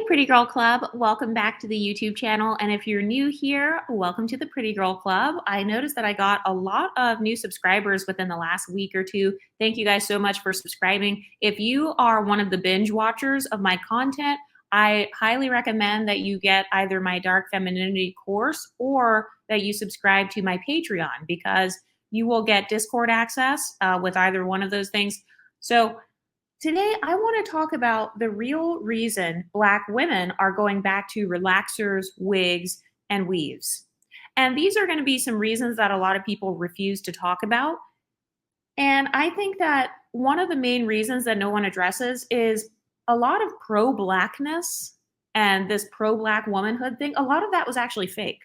Pretty Girl Club. Welcome back to the YouTube channel. And if you're new here, welcome to the Pretty Girl Club. I noticed that I got a lot of new subscribers within the last week or two. Thank you guys so much for subscribing. If you are one of the binge watchers of my content, I highly recommend that you get either my Dark Femininity course or that you subscribe to my Patreon, because you will get Discord access with either one of those things. So today, I want to talk about the real reason Black women are going back to relaxers, wigs, and weaves. And these are going to be some reasons that a lot of people refuse to talk about. And I think that one of the main reasons that no one addresses is a lot of pro-Blackness and this pro-Black womanhood thing. A lot of that was actually fake.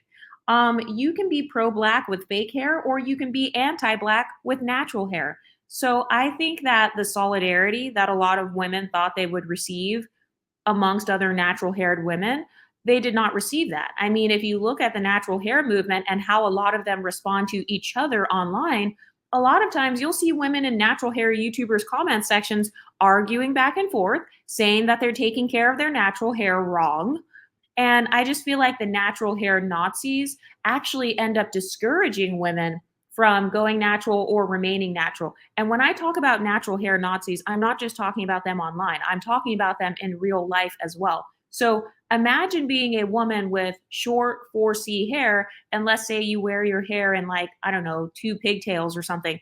You can be pro-Black with fake hair, or you can be anti-Black with natural hair. So I think that the solidarity that a lot of women thought they would receive amongst other natural haired women, they did not receive that. I mean, if you look at the natural hair movement and how a lot of them respond to each other online, a lot of times you'll see women in natural hair YouTubers' comment sections arguing back and forth, saying that they're taking care of their natural hair wrong. And I just feel like the natural hair Nazis actually end up discouraging women from going natural or remaining natural. And when I talk about natural hair Nazis, I'm not just talking about them online. I'm talking about them in real life as well. So imagine being a woman with short 4C hair, and let's say you wear your hair in, like, I don't know, 2 pigtails or something.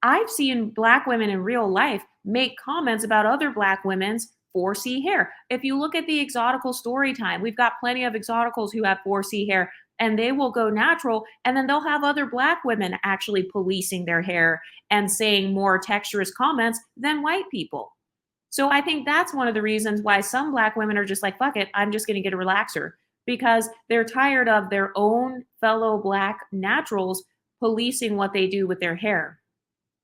I've seen Black women in real life make comments about other Black women's 4C hair. If you look at the Exotical story time, we've got plenty of Exoticals who have 4C hair, and they will go natural, and then they'll have other Black women actually policing their hair and saying more texturous comments than white people. So I think that's one of the reasons why some Black women are just like, fuck it, I'm just going to get a relaxer, because they're tired of their own fellow Black naturals policing what they do with their hair.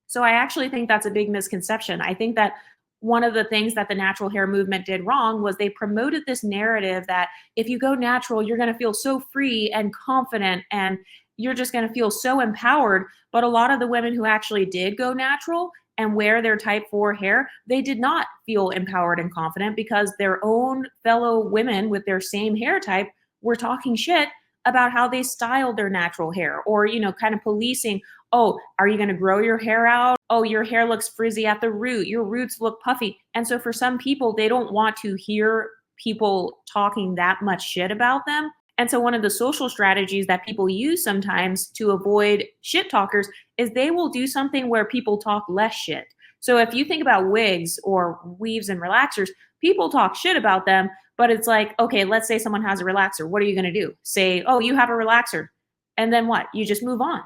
So I actually think that's a big misconception. I think that one of the things that the natural hair movement did wrong was they promoted this narrative that if you go natural, you're going to feel so free and confident, and you're just going to feel so empowered. But a lot of the women who actually did go natural and wear their type 4 hair, they did not feel empowered and confident, because their own fellow women with their same hair type were talking shit about how they styled their natural hair, or, you know, kind of policing, oh, are you going to grow your hair out? Oh, your hair looks frizzy at the root. Your roots look puffy. And so for some people, they don't want to hear people talking that much shit about them. And so one of the social strategies that people use sometimes to avoid shit talkers is they will do something where people talk less shit. So if you think about wigs or weaves and relaxers, people talk shit about them, but it's like, okay, let's say someone has a relaxer. What are you going to do? Say, oh, you have a relaxer. And then what? You just move on.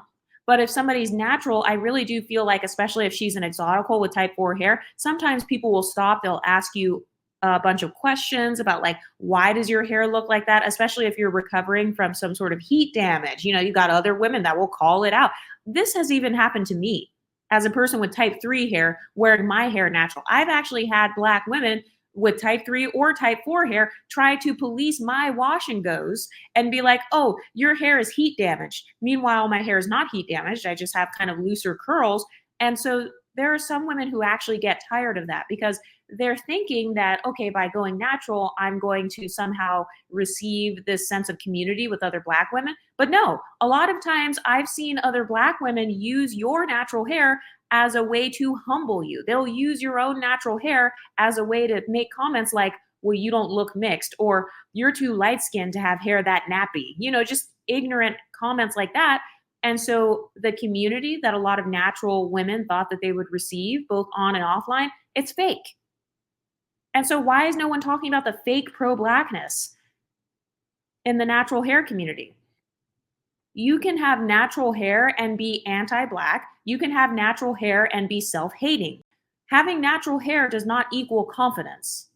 But if somebody's natural, I really do feel like, especially if she's an exotical with type 4 hair, sometimes people will stop. They'll ask you a bunch of questions about, like, why does your hair look like that? Especially if you're recovering from some sort of heat damage. You know, you got other women that will call it out. This has even happened to me as a person with type 3 hair, wearing my hair natural. I've actually had Black women with type 3 or type 4 hair try to police my wash and goes and be like, oh, your hair is heat damaged. Meanwhile, my hair is not heat damaged. I just have kind of looser curls. And so there are some women who actually get tired of that, because they're thinking that, okay, by going natural, I'm going to somehow receive this sense of community with other Black women. But no, a lot of times I've seen other Black women use your natural hair as a way to humble you. They'll use your own natural hair as a way to make comments like, well, you don't look mixed, or you're too light skinned to have hair that nappy, you know, just ignorant comments like that. And so the community that a lot of natural women thought that they would receive both on and offline, it's fake. And so why is no one talking about the fake pro-Blackness in the natural hair community? You can have natural hair and be anti-Black. You can have natural hair and be self-hating. Having natural hair does not equal confidence.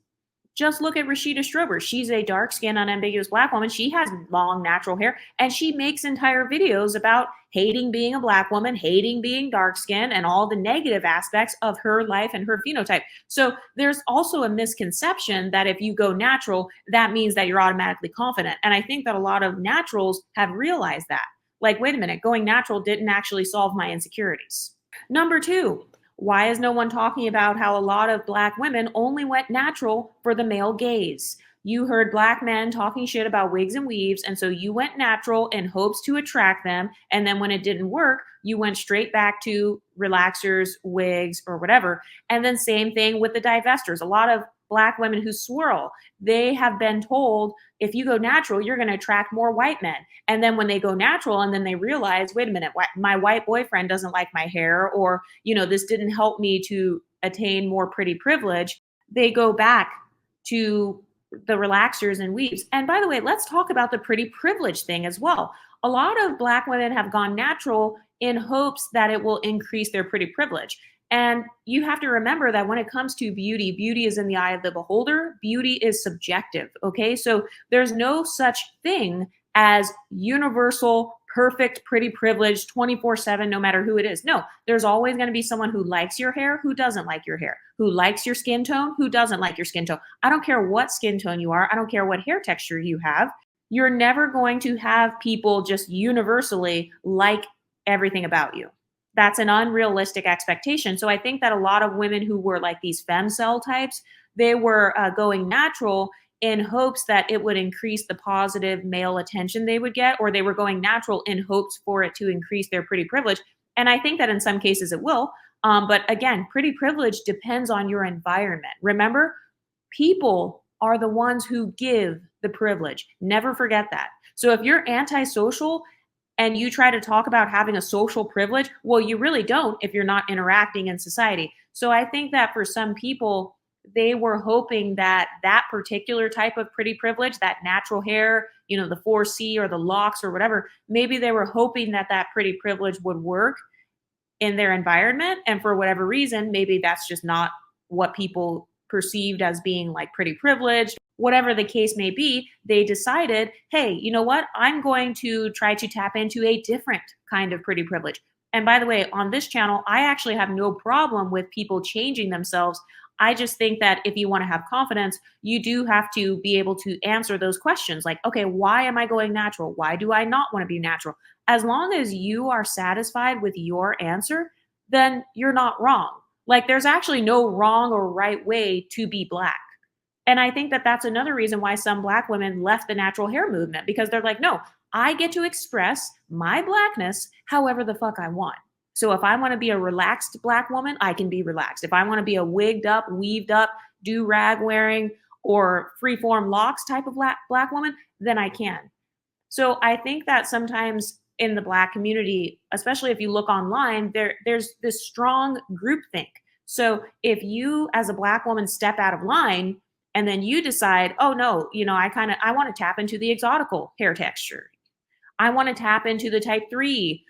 Just look at Rashida Strober. She's a dark-skinned, unambiguous Black woman. She has long natural hair, and she makes entire videos about hating being a Black woman, hating being dark-skinned, and all the negative aspects of her life and her phenotype. So there's also a misconception that if you go natural, that means that you're automatically confident. And I think that a lot of naturals have realized that. Like, wait a minute, going natural didn't actually solve my insecurities. Number 2, why is no one talking about how a lot of Black women only went natural for the male gaze? You heard black men talking shit about wigs and weaves, and so you went natural in hopes to attract them. And then when it didn't work, you went straight back to relaxers, wigs, or whatever. And then same thing with the divestors. A lot of black women who swirl, they have been told if you go natural, you're going to attract more white men. And then when they go natural and then they realize, wait a minute, my white boyfriend doesn't like my hair, or, this didn't help me to attain more pretty privilege, they go back to the relaxers and weaves. And by the way, let's talk about the pretty privilege thing as well. A lot of black women have gone natural in hopes that it will increase their pretty privilege. And you have to remember that when it comes to beauty, beauty is in the eye of the beholder. Beauty is subjective. Okay. So there's no such thing as universal, perfect, pretty privilege 24/7, no matter who it is. No, there's always going to be someone who likes your hair, who doesn't like your hair, who likes your skin tone, who doesn't like your skin tone. I don't care what skin tone you are. I don't care what hair texture you have. You're never going to have people just universally like everything about you. That's an unrealistic expectation. So I think that a lot of women who were like these femcel types, they were going natural in hopes that it would increase the positive male attention they would get, or they were going natural in hopes for it to increase their pretty privilege. And I think that in some cases it will. But again, pretty privilege depends on your environment. Remember, people are the ones who give the privilege. Never forget that. So if you're antisocial and you try to talk about having a social privilege, well, you really don't if you're not interacting in society. So I think that for some people, they were hoping that that particular type of pretty privilege, that natural hair, the 4C or the locks or whatever, maybe they were hoping that that pretty privilege would work in their environment. And for whatever reason, maybe that's just not what people perceived as being like pretty privileged. Whatever the case may be, they decided, hey, you know what? I'm going to try to tap into a different kind of pretty privilege. And by the way, on this channel, I actually have no problem with people changing themselves. I just think that if you want to have confidence, you do have to be able to answer those questions like, okay, why am I going natural? Why do I not want to be natural? As long as you are satisfied with your answer, then you're not wrong. Like there's actually no wrong or right way to be black. And I think that that's another reason why some black women left the natural hair movement, because they're like, no, I get to express my blackness however the fuck I want. So if I want to be a relaxed black woman, I can be relaxed. If I want to be a wigged up, weaved up, do-rag wearing, or freeform locks type of black woman, then I can. So I think that sometimes in the black community, especially if you look online, there's this strong groupthink. So if you as a black woman step out of line and then you decide, oh no, I want to tap into the exotical hair texture. I want to tap into the type 3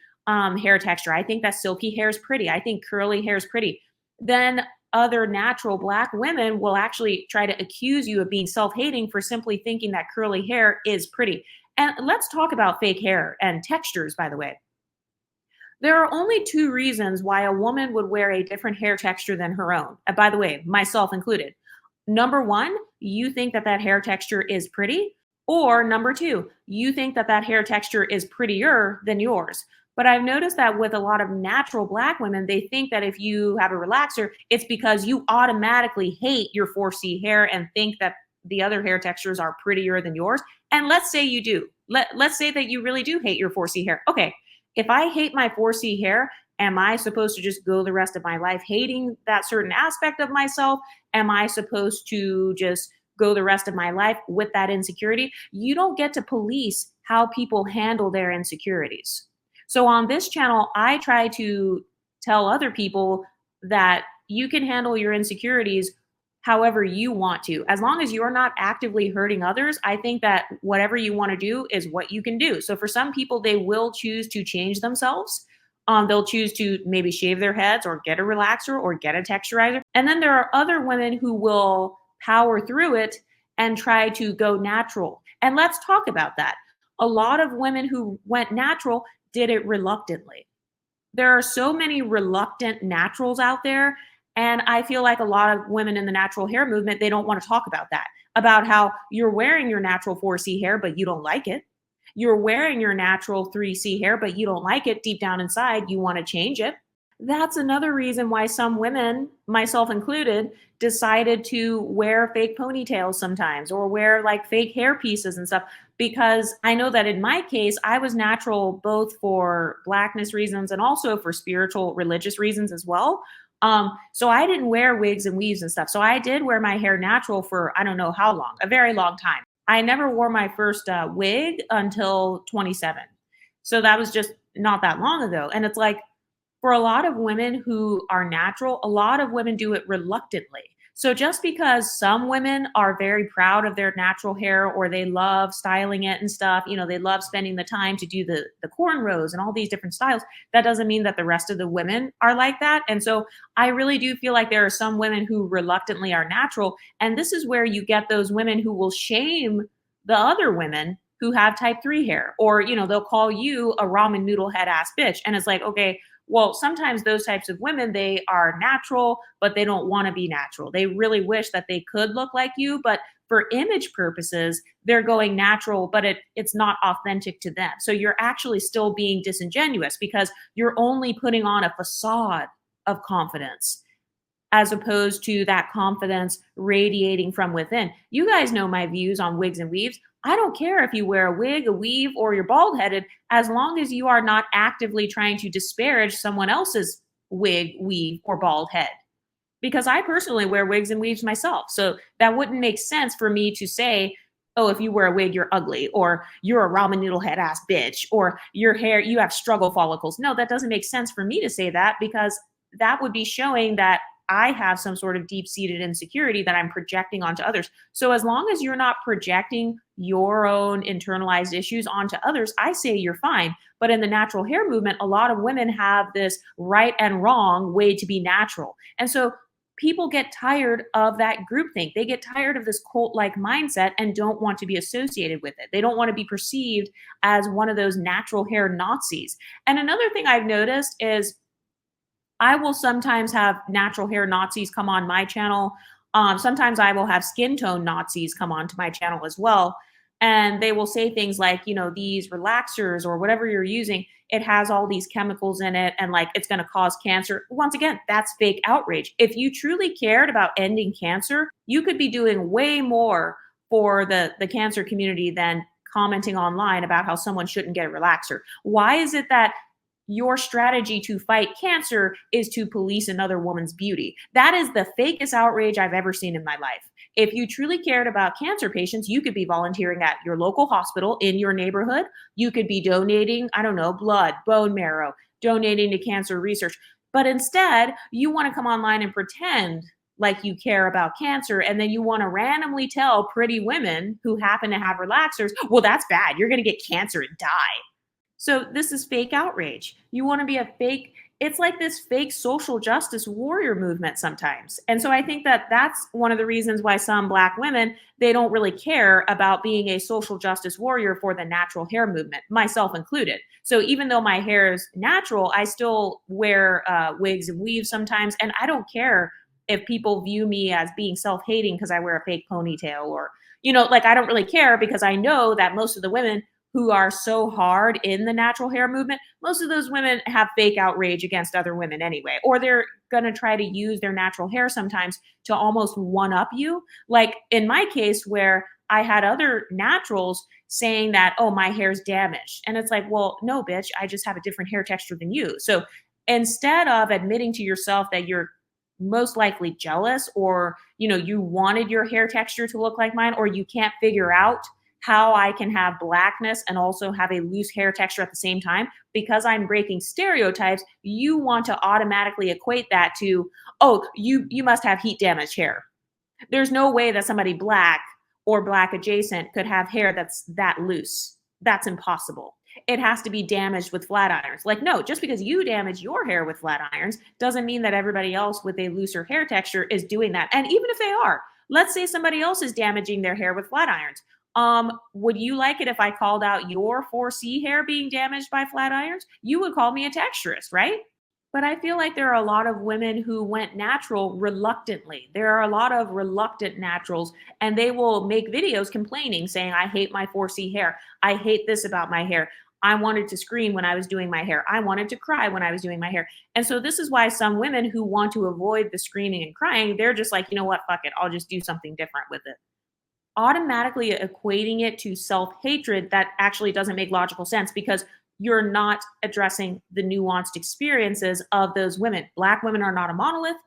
hair texture. I think that silky hair is pretty. I think curly hair is pretty. Then other natural black women will actually try to accuse you of being self-hating for simply thinking that curly hair is pretty. And let's talk about fake hair and textures, by the way. There are only 2 reasons why a woman would wear a different hair texture than her own. And by the way, myself included. Number 1, you think that that hair texture is pretty. Or number 2, you think that that hair texture is prettier than yours. But I've noticed that with a lot of natural black women, they think that if you have a relaxer, it's because you automatically hate your 4C hair and think that the other hair textures are prettier than yours. And let's say you do. Let's say that you really do hate your 4C hair. Okay, if I hate my 4C hair, am I supposed to just go the rest of my life hating that certain aspect of myself? Am I supposed to just go the rest of my life with that insecurity? You don't get to police how people handle their insecurities. So on this channel, I try to tell other people that you can handle your insecurities however you want to. As long as you're not actively hurting others, I think that whatever you want to do is what you can do. So for some people, they will choose to change themselves. They'll choose to maybe shave their heads or get a relaxer or get a texturizer. And then there are other women who will power through it and try to go natural. And let's talk about that. A lot of women who went natural did it reluctantly. There are so many reluctant naturals out there. And I feel like a lot of women in the natural hair movement, they don't want to talk about that, about how you're wearing your natural 4C hair, but you don't like it. You're wearing your natural 3C hair, but you don't like it. Deep down inside, you want to change it. That's another reason why some women, myself included, decided to wear fake ponytails sometimes or wear like fake hair pieces and stuff. Because I know that in my case, I was natural both for blackness reasons and also for spiritual, religious reasons as well. So I didn't wear wigs and weaves and stuff. So I did wear my hair natural for I don't know how long, a very long time. I never wore my first wig until 27. So that was just not that long ago. And it's like, for a lot of women who are natural, a lot of women do it reluctantly. So just because some women are very proud of their natural hair or they love styling it and stuff, they love spending the time to do the cornrows and all these different styles, that doesn't mean that the rest of the women are like that. And so I really do feel like there are some women who reluctantly are natural. And this is where you get those women who will shame the other women who have type 3 hair, or they'll call you a ramen noodle head ass bitch. And it's like, okay, well, sometimes those types of women, they are natural, but they don't want to be natural. They really wish that they could look like you, but for image purposes, they're going natural, but it's not authentic to them. So you're actually still being disingenuous because you're only putting on a facade of confidence as opposed to that confidence radiating from within. You guys know my views on wigs and weaves. I don't care if you wear a wig, a weave, or you're bald headed, as long as you are not actively trying to disparage someone else's wig, weave, or bald head. Because I personally wear wigs and weaves myself. So that wouldn't make sense for me to say, oh, if you wear a wig, you're ugly, or you're a ramen noodle head ass bitch, or your hair, you have struggle follicles. No, that doesn't make sense for me to say that because that would be showing that I have some sort of deep seated insecurity that I'm projecting onto others. So as long as you're not projecting your own internalized issues onto others, I say you're fine. But in the natural hair movement, a lot of women have this right and wrong way to be natural. And so people get tired of that groupthink. They get tired of this cult like mindset and don't want to be associated with it. They don't want to be perceived as one of those natural hair Nazis. And another thing I've noticed is I will sometimes have natural hair Nazis come on my channel. Sometimes I will have skin tone Nazis come onto my channel as well. And they will say things like, these relaxers or whatever you're using, it has all these chemicals in it and like it's going to cause cancer. Once again, that's fake outrage. If you truly cared about ending cancer, you could be doing way more for the cancer community than commenting online about how someone shouldn't get a relaxer. Why is it that your strategy to fight cancer is to police another woman's beauty? That is the fakest outrage I've ever seen in my life. If you truly cared about cancer patients, you could be volunteering at your local hospital in your neighborhood. You could be donating, I don't know, blood, bone marrow, donating to cancer research. But instead, you want to come online and pretend like you care about cancer, and then you want to randomly tell pretty women who happen to have relaxers, well, that's bad. You're going to get cancer and die. So this is fake outrage. You want to be a fake, it's like this fake social justice warrior movement sometimes. And so I think that that's one of the reasons why some Black women, they don't really care about being a social justice warrior for the natural hair movement, myself included. So even though my hair is natural, I still wear wigs and weaves sometimes. And I don't care if people view me as being self-hating because I wear a fake ponytail or, like I don't really care because I know that most of the women who are so hard in the natural hair movement, most of those women have fake outrage against other women anyway, or they're going to try to use their natural hair sometimes to almost one up you. Like in my case, where I had other naturals saying that, oh, my hair's damaged. And it's like, well, no, bitch, I just have a different hair texture than you. So instead of admitting to yourself that you're most likely jealous or, you wanted your hair texture to look like mine, or you can't figure out how I can have blackness and also have a loose hair texture at the same time, because I'm breaking stereotypes, you want to automatically equate that to, oh, you must have heat damaged hair. There's no way that somebody Black or Black adjacent could have hair that's that loose. That's impossible. It has to be damaged with flat irons. Like, no, just because you damage your hair with flat irons doesn't mean that everybody else with a looser hair texture is doing that. And even if they are, let's say somebody else is damaging their hair with flat irons. Would you like it if I called out your 4C hair being damaged by flat irons? You would call me a texturist, right? But I feel like there are a lot of women who went natural reluctantly. There are a lot of reluctant naturals, and they will make videos complaining, saying, I hate my 4C hair. I hate this about my hair. I wanted to scream when I was doing my hair. I wanted to cry when I was doing my hair. And so this is why some women who want to avoid the screaming and crying, they're just like, you know what, fuck it, I'll just do something different with it. Automatically equating it to self-hatred, that actually doesn't make logical sense, because you're not addressing the nuanced experiences of those women. Black women are not a monolith.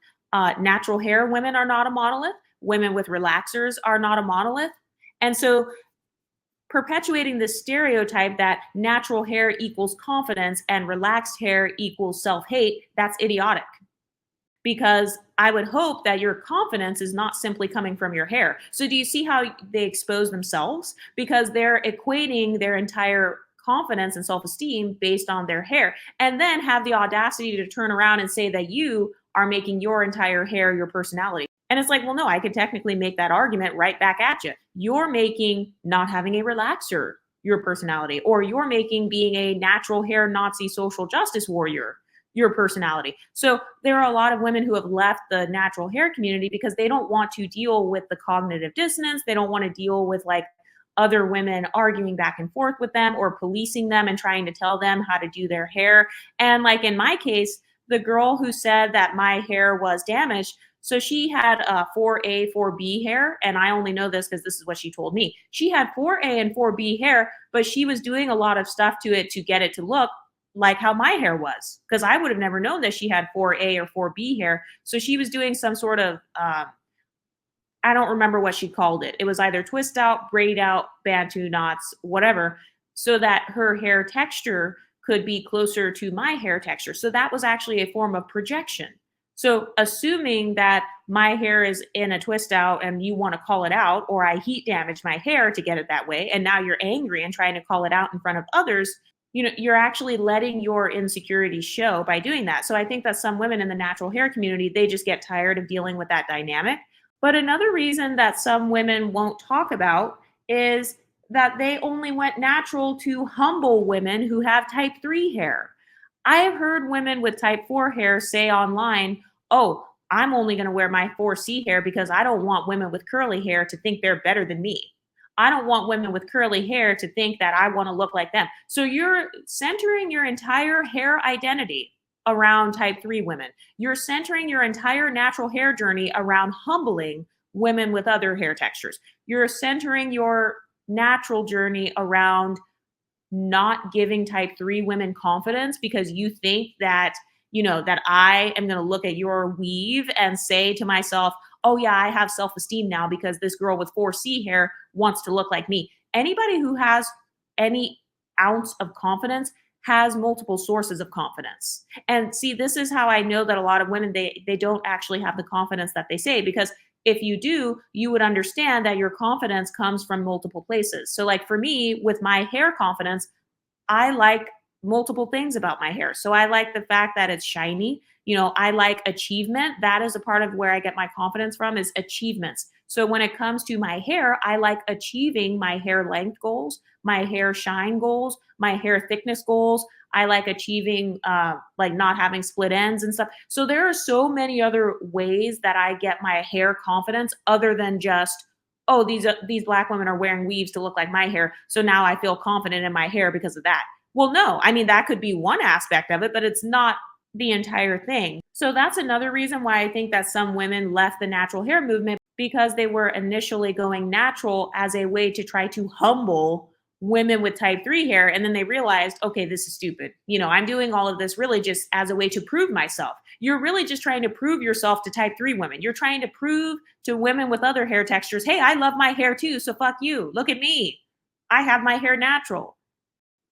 Natural hair women are not a monolith. Women with relaxers are not a monolith. And so perpetuating this stereotype that natural hair equals confidence and relaxed hair equals self-hate, that's idiotic. Because I would hope that your confidence is not simply coming from your hair. So do you see how they expose themselves? Because they're equating their entire confidence and self-esteem based on their hair, and then have the audacity to turn around and say that you are making your entire hair your personality. And it's like, well, no, I could technically make that argument right back at you. You're making not having a relaxer your personality, or you're making being a natural hair Nazi social justice warrior your personality. So there are a lot of women who have left the natural hair community because they don't want to deal with the cognitive dissonance. They don't want to deal with like other women arguing back and forth with them or policing them and trying to tell them how to do their hair. And like in my case, the girl who said that my hair was damaged, so she had 4A, 4B hair, and I only know this because this is what she told me. She had 4A and 4B hair, but she was doing a lot of stuff to it to get it to look like how my hair was, because I would have never known that she had 4A or 4B hair. So she was doing some sort of, I don't remember what she called it. It was either twist out, braid out, bantu knots, whatever, so that her hair texture could be closer to my hair texture. So that was actually a form of projection. So assuming that my hair is in a twist out and you want to call it out, or I heat damage my hair to get it that way, and now you're angry and trying to call it out in front of others, you're actually letting your insecurities show by doing that. So I think that some women in the natural hair community, they just get tired of dealing with that dynamic. But another reason that some women won't talk about is that they only went natural to humble women who have type 3 hair. I have heard women with type 4 hair say online, oh, I'm only going to wear my 4C hair because I don't want women with curly hair to think they're better than me. I don't want women with curly hair to think that I want to look like them. So you're centering your entire hair identity around type 3 women. You're centering your entire natural hair journey around humbling women with other hair textures. You're centering your natural journey around not giving type 3 women confidence because you think that, that I am going to look at your weave and say to myself, oh yeah, I have self-esteem now because this girl with 4C hair wants to look like me. Anybody who has any ounce of confidence has multiple sources of confidence. And see, this is how I know that a lot of women, they don't actually have the confidence that they say, because if you do, you would understand that your confidence comes from multiple places. So like for me, with my hair confidence, I like multiple things about my hair. So I like the fact that it's shiny. I like achievement. That is a part of where I get my confidence from, is achievements. So when it comes to my hair, I like achieving my hair length goals, my hair shine goals, my hair thickness goals. I like achieving like not having split ends and stuff. So there are so many other ways that I get my hair confidence other than just, oh, these Black women are wearing weaves to look like my hair, so now I feel confident in my hair because of that. Well, no, I mean, that could be one aspect of it, but it's not the entire thing. So that's another reason why I think that some women left the natural hair movement, because they were initially going natural as a way to try to humble women with type 3 hair. And then they realized, okay, this is stupid. I'm doing all of this really just as a way to prove myself. You're really just trying to prove yourself to type 3 women. You're trying to prove to women with other hair textures, hey, I love my hair too, so fuck you. Look at me. I have my hair natural.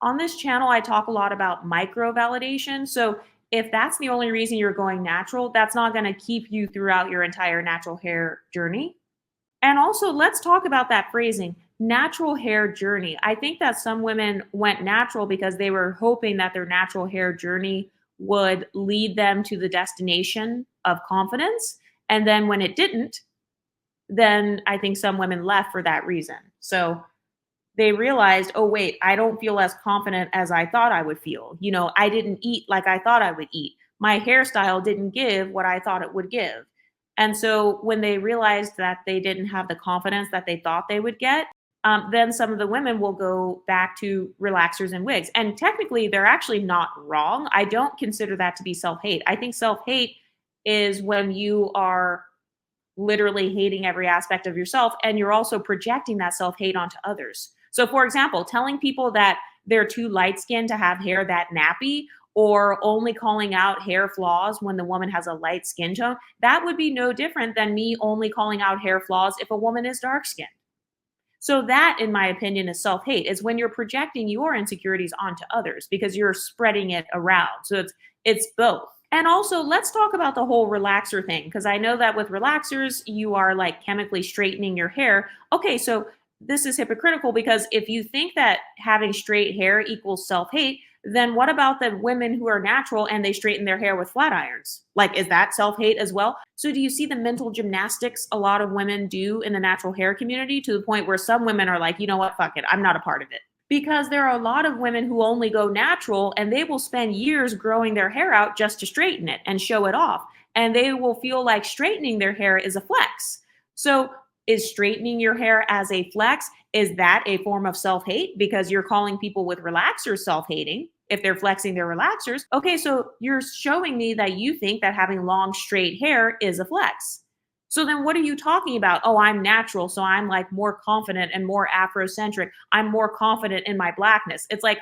On this channel, I talk a lot about micro validation. So if that's the only reason you're going natural, that's not going to keep you throughout your entire natural hair journey. And also, let's talk about that phrasing, natural hair journey. I think that some women went natural because they were hoping that their natural hair journey would lead them to the destination of confidence. And then when it didn't, then I think some women left for that reason. So they realized, oh, wait, I don't feel as confident as I thought I would feel. I didn't eat like I thought I would eat. My hairstyle didn't give what I thought it would give. And so when they realized that they didn't have the confidence that they thought they would get, then some of the women will go back to relaxers and wigs. And technically, they're actually not wrong. I don't consider that to be self-hate. I think self-hate is when you are literally hating every aspect of yourself and you're also projecting that self-hate onto others. So for example, telling people that they're too light-skinned to have hair that nappy, or only calling out hair flaws when the woman has a light skin tone, that would be no different than me only calling out hair flaws if a woman is dark-skinned. So that, in my opinion, is self-hate. Is when you're projecting your insecurities onto others because you're spreading it around. So it's both. And also, let's talk about the whole relaxer thing, because I know that with relaxers, you are like chemically straightening your hair. Okay, so this is hypocritical, because if you think that having straight hair equals self-hate, then what about the women who are natural and they straighten their hair with flat irons? Like, is that self-hate as well? So do you see the mental gymnastics a lot of women do in the natural hair community, to the point where some women are like, you know what, fuck it, I'm not a part of it? Because there are a lot of women who only go natural and they will spend years growing their hair out just to straighten it and show it off. And they will feel like straightening their hair is a flex. So is straightening your hair as a flex, is that a form of self-hate? Because you're calling people with relaxers self-hating if they're flexing their relaxers. Okay, so you're showing me that you think that having long straight hair is a flex. So then what are you talking about? Oh, I'm natural, so I'm like more confident and more Afrocentric. I'm more confident in my blackness. It's like,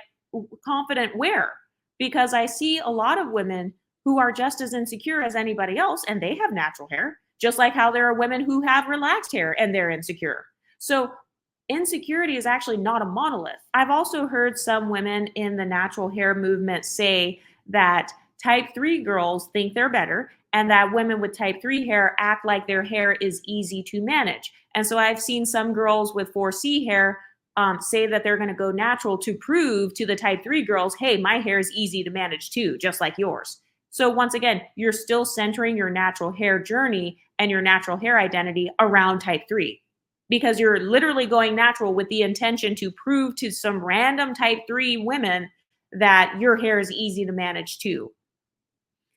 confident where? Because I see a lot of women who are just as insecure as anybody else, and they have natural hair, just like how there are women who have relaxed hair and they're insecure. So insecurity is actually not a monolith. I've also heard some women in the natural hair movement say that type 3 girls think they're better, and that women with type 3 hair act like their hair is easy to manage. And so I've seen some girls with 4C hair say that they're going to go natural to prove to the type 3 girls, hey, my hair is easy to manage too, just like yours. So once again, you're still centering your natural hair journey and your natural hair identity around type 3, because you're literally going natural with the intention to prove to some random type 3 women that your hair is easy to manage too.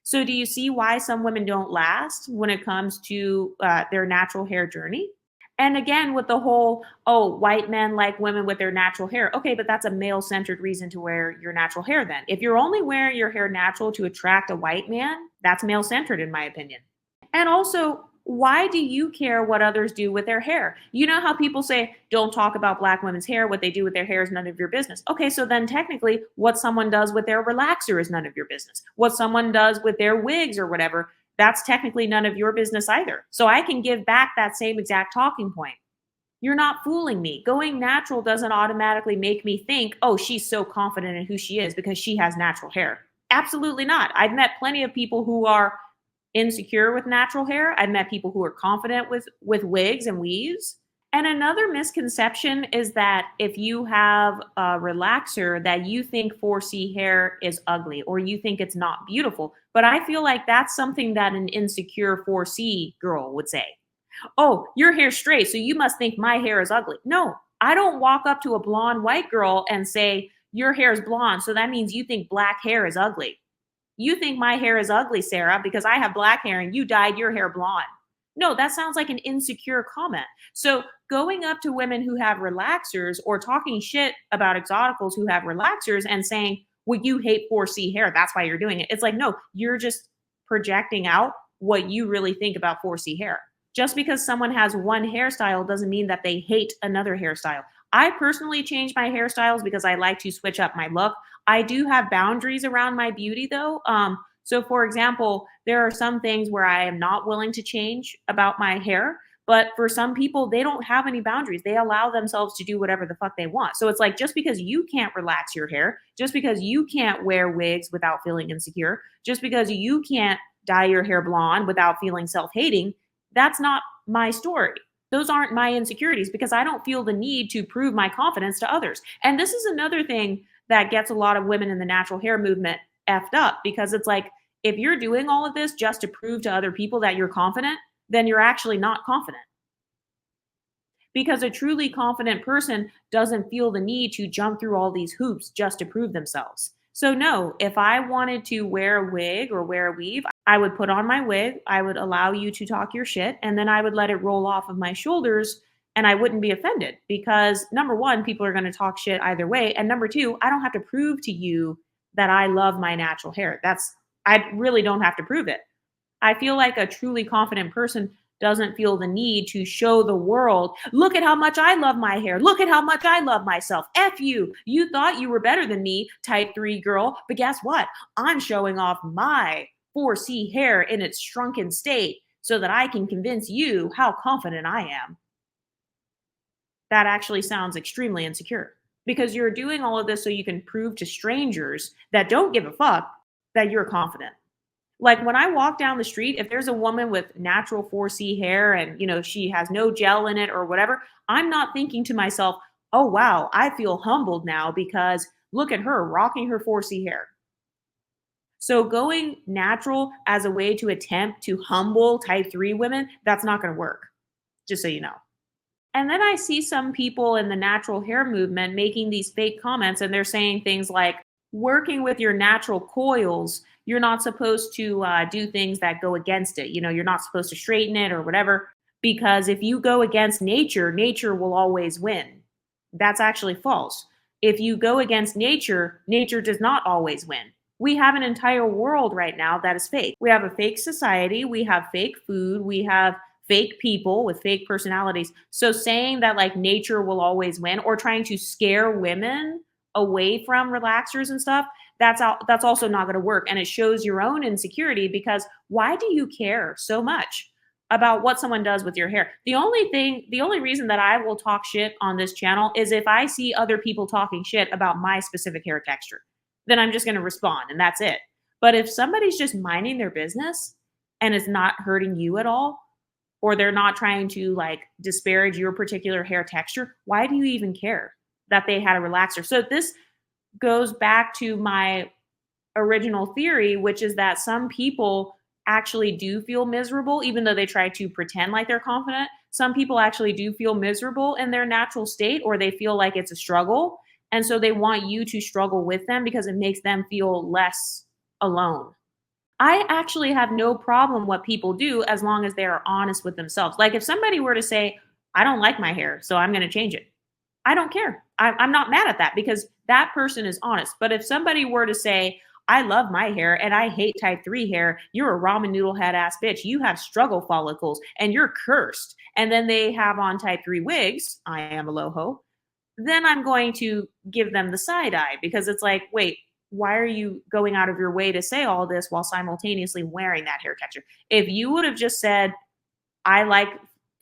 So do you see why some women don't last when it comes to their natural hair journey? And again, with the whole, oh, white men like women with their natural hair. Okay, but that's a male-centered reason to wear your natural hair then. If you're only wearing your hair natural to attract a white man, that's male-centered in my opinion. And also, why do you care what others do with their hair? You know how people say, don't talk about Black women's hair. What they do with their hair is none of your business. Okay, so then technically, what someone does with their relaxer is none of your business. What someone does with their wigs or whatever, that's technically none of your business either. So I can give back that same exact talking point. You're not fooling me. Going natural doesn't automatically make me think, oh, she's so confident in who she is because she has natural hair. Absolutely not. I've met plenty of people who are insecure with natural hair. I've met people who are confident with wigs and weaves. And another misconception is that if you have a relaxer, that you think 4C hair is ugly or you think it's not beautiful. But I feel like that's something that an insecure 4C girl would say. Oh, your hair's straight, so you must think my hair is ugly. No, I don't walk up to a blonde white girl and say, your hair is blonde, so that means you think black hair is ugly. You think my hair is ugly, Sarah, because I have black hair and you dyed your hair blonde. No, that sounds like an insecure comment. So going up to women who have relaxers or talking shit about exoticals who have relaxers and saying, well, you hate 4C hair, that's why you're doing it. It's like, no, you're just projecting out what you really think about 4C hair. Just because someone has one hairstyle doesn't mean that they hate another hairstyle. I personally change my hairstyles because I like to switch up my look. I do have boundaries around my beauty though. So for example, there are some things where I am not willing to change about my hair, but for some people, they don't have any boundaries. They allow themselves to do whatever the fuck they want. So it's like, just because you can't relax your hair, just because you can't wear wigs without feeling insecure, just because you can't dye your hair blonde without feeling self-hating, that's not my story. Those aren't my insecurities, because I don't feel the need to prove my confidence to others. And this is another thing that gets a lot of women in the natural hair movement effed up, because it's like, if you're doing all of this just to prove to other people that you're confident, then you're actually not confident. Because a truly confident person doesn't feel the need to jump through all these hoops just to prove themselves. So no, if I wanted to wear a wig or wear a weave, I would put on my wig, I would allow you to talk your shit, and then I would let it roll off of my shoulders And I wouldn't be offended because number one, people are going to talk shit either way. And number two, I don't have to prove to you that I love my natural hair. I really don't have to prove it. I feel like a truly confident person doesn't feel the need to show the world, look at how much I love my hair. Look at how much I love myself. F you. You thought you were better than me, type 3 girl. But guess what? I'm showing off my 4C hair in its shrunken state so that I can convince you how confident I am. That actually sounds extremely insecure because you're doing all of this so you can prove to strangers that don't give a fuck that you're confident. Like when I walk down the street, if there's a woman with natural 4C hair and, she has no gel in it or whatever, I'm not thinking to myself, oh, wow, I feel humbled now because look at her rocking her 4C hair. So going natural as a way to attempt to humble type 3 women, that's not going to work, just so you know. And then I see some people in the natural hair movement making these fake comments and they're saying things like, working with your natural coils, you're not supposed to do things that go against it. You're not supposed to straighten it or whatever, because if you go against nature, nature will always win. That's actually false. If you go against nature, nature does not always win. We have an entire world right now that is fake. We have a fake society, we have fake food, we have fake people with fake personalities. So saying that like nature will always win or trying to scare women away from relaxers and stuff, that's also not going to work, and it shows your own insecurity because why do you care so much about what someone does with your hair? The only reason that I will talk shit on this channel is if I see other people talking shit about my specific hair texture. Then I'm just going to respond and that's it. But if somebody's just minding their business and it's not hurting you at all, or they're not trying to like disparage your particular hair texture, why do you even care that they had a relaxer? So this goes back to my original theory, which is that some people actually do feel miserable, even though they try to pretend like they're confident. Some people actually do feel miserable in their natural state, or they feel like it's a struggle. And so they want you to struggle with them because it makes them feel less alone. I actually have no problem what people do as long as they are honest with themselves. Like if somebody were to say, I don't like my hair, so I'm going to change it. I don't care. I'm not mad at that because that person is honest. But if somebody were to say, I love my hair and I hate type 3 hair, you're a ramen noodle head ass bitch. You have struggle follicles and you're cursed. And then they have on type 3 wigs, I am a loho. Then I'm going to give them the side eye because it's like, wait, why are you going out of your way to say all this while simultaneously wearing that hair texture? If you would have just said, I like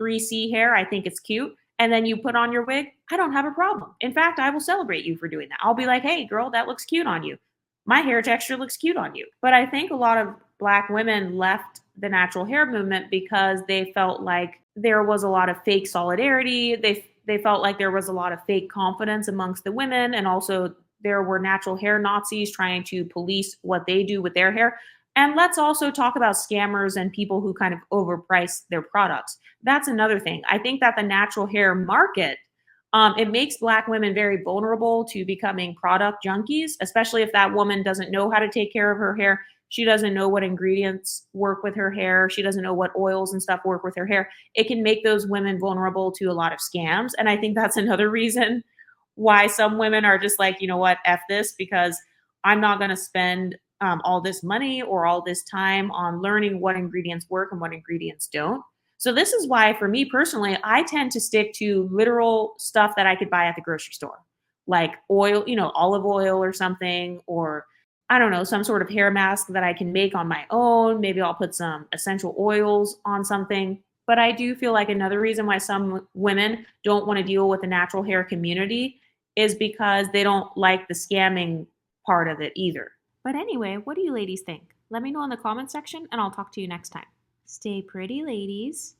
3C hair, I think it's cute, and then you put on your wig, I don't have a problem. In fact, I will celebrate you for doing that. I'll be like, hey, girl, that looks cute on you. My hair texture looks cute on you. But I think a lot of Black women left the natural hair movement because they felt like there was a lot of fake solidarity. They felt like there was a lot of fake confidence amongst the women, and also there were natural hair Nazis trying to police what they do with their hair. And let's also talk about scammers and people who kind of overprice their products. That's another thing. I think that the natural hair market, it makes Black women very vulnerable to becoming product junkies, especially if that woman doesn't know how to take care of her hair. She doesn't know what ingredients work with her hair. She doesn't know what oils and stuff work with her hair. It can make those women vulnerable to a lot of scams. And I think that's another reason why some women are just like, you know what, F this, because I'm not going to spend all this money or all this time on learning what ingredients work and what ingredients don't. So this is why, for me personally, I tend to stick to literal stuff that I could buy at the grocery store, like oil, olive oil or something, or I don't know, some sort of hair mask that I can make on my own. Maybe I'll put some essential oils on something. But I do feel like another reason why some women don't want to deal with the natural hair community is because they don't like the scamming part of it either. But anyway, what do you ladies think? Let me know in the comment section and I'll talk to you next time. Stay pretty, ladies.